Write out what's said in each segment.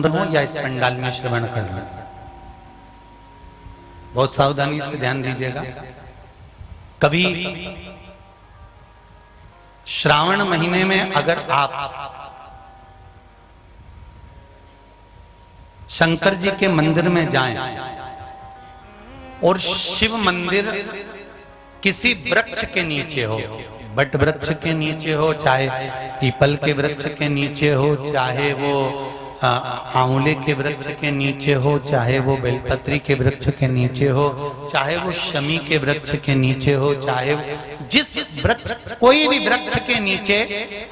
हो या इस पंडाल में श्रवण करना, बहुत सावधानी से ध्यान दीजिएगा। कभी श्रावण महीने में अगर आप शंकर जी के मंदिर में जाएं और शिव मंदिर किसी वृक्ष के नीचे हो, बट वृक्ष के नीचे हो, चाहे पीपल के वृक्ष के नीचे हो, चाहे वो आंवले के वृक्ष के नीचे हो, चाहे वो बेलपत्री के वृक्ष के नीचे हो, चाहे वो शमी के वृक्ष के नीचे हो, चाहे जिस वृक्ष कोई भी वृक्ष के नीचे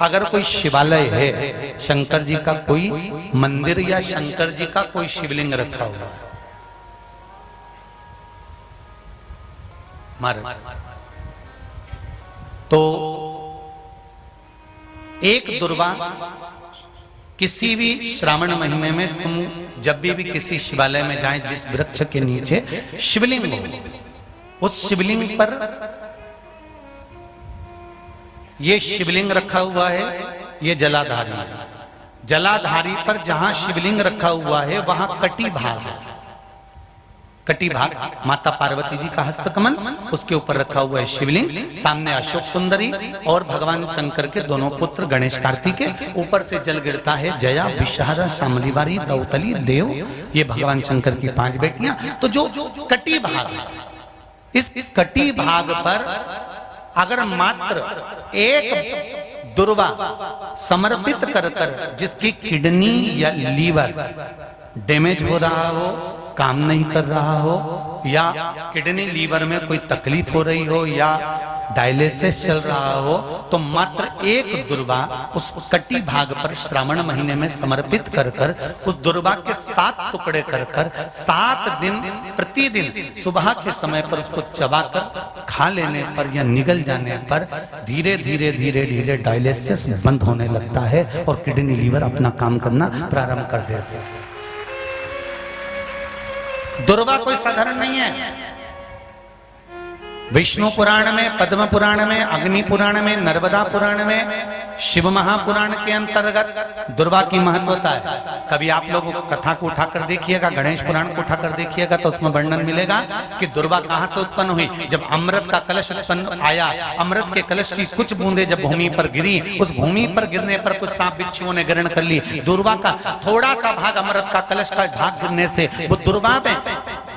अगर कोई शिवालय है, शंकर जी का कोई मंदिर या शंकर जी का कोई शिवलिंग रखा हुआ है, महाराज, तो एक दुर्वा किसी भी श्रावण महीने में तुम जब भी किसी शिवालय में जाएं, जिस वृक्ष के नीचे शिवलिंग हो, उस शिवलिंग पर ये शिवलिंग रखा हुआ है, ये जलाधारी है, जलाधारी पर जहां शिवलिंग रखा हुआ है वहां कटी भाग है, कटी भाग माता पार्वती जी का हस्तकमल, उसके ऊपर रखा हुआ है शिवलिंग, सामने अशोक सुंदरी और भगवान शंकर के दोनों पुत्र गणेश कार्तिकेय, ऊपर से जल गिरता है जया विषहारा शामलीवारी दौतली देव, ये भगवान शंकर की 5 बेटियां। तो जो कटी भाग है, इस कटी भाग पर अगर मात्र एक दुर्वा समर्पित कर कर, जिसकी किडनी या लीवर डैमेज हो रहा हो, काम नहीं कर रहा हो, या किडनी लीवर में कोई तकलीफ हो रही हो, या डायलिसिस चल रहा हो, तो मात्र एक दुर्वा उस कटी भाग पर श्रावण महीने में समर्पित कर कर, उस दुर्वा के 7 टुकड़े कर कर 7 दिन प्रतिदिन सुबह के समय पर उसको चबाकर खा लेने पर या निगल जाने पर धीरे धीरे धीरे धीरे डायलिसिस बंद होने लगता है और किडनी लीवर अपना काम करना प्रारंभ कर देते हैं। दुर्वा कोई साधारण नहीं है। विष्णु पुराण में, पद्म पुराण में, अग्नि पुराण में, नर्मदा पुराण में, शिव महापुराण के अंतर्गत दुर्वा की महत्वता है। कभी आप लोग कथा को उठाकर देखिएगा, गणेश पुराण को उठाकर देखिएगा, तो उसमें वर्णन मिलेगा कि दुर्वा कहां से उत्पन्न हुई। जब अमृत का कलश उत्पन्न आया, अमृत के कलश की कुछ बूंदें जब भूमि पर गिरी, उस भूमि पर गिरने पर कुछ सांप बिच्छुओं ने ग्रहण कर ली। दुर्वा का थोड़ा सा भाग, अमृत का कलश का भाग गिरने से वो दुर्वा में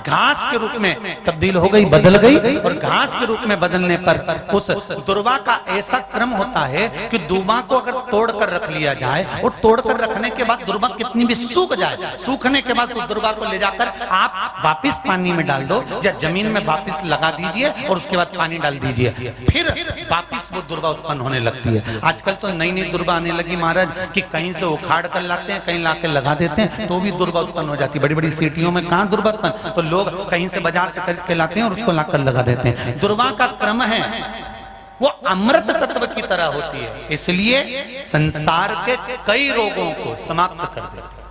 घास के रूप में तब्दील हो गई, बदल गई, और घास के रूप में बदलने पर उस दुर्वा का ऐसा क्रम होता है कि दुर्वा को अगर तोड़कर रख लिया जाए, और तोड़कर रखने के बाद दुर्वा कितनी भी सूख जाए, सूखने के बाद उस दुर्वा को ले जाकर आप वापिस पानी में डाल दो या जमीन में वापिस लगा दीजिए और उसके बाद पानी डाल दीजिए, फिर वापिस वो दुर्वा उत्पन्न होने लगती है। आजकल तो नई नई दुर्वा आने लगी महाराज, कि कहीं से उखाड़ कर लाते हैं, कहीं लाके लगा देते हैं, तो भी दुर्वा उत्पन्न हो जाती है। बड़ी बड़ी सीटियों में कहां दुर्वा उत्पन्न, तो लोग कहीं से बाजार से खरीद के लाते हैं और उसको लाकर लगा देते हैं। दुर्वा का क्रम है, वो अमृत तत्व की तरह होती है, इसलिए संसार के कई रोगों को समाप्त कर देती है।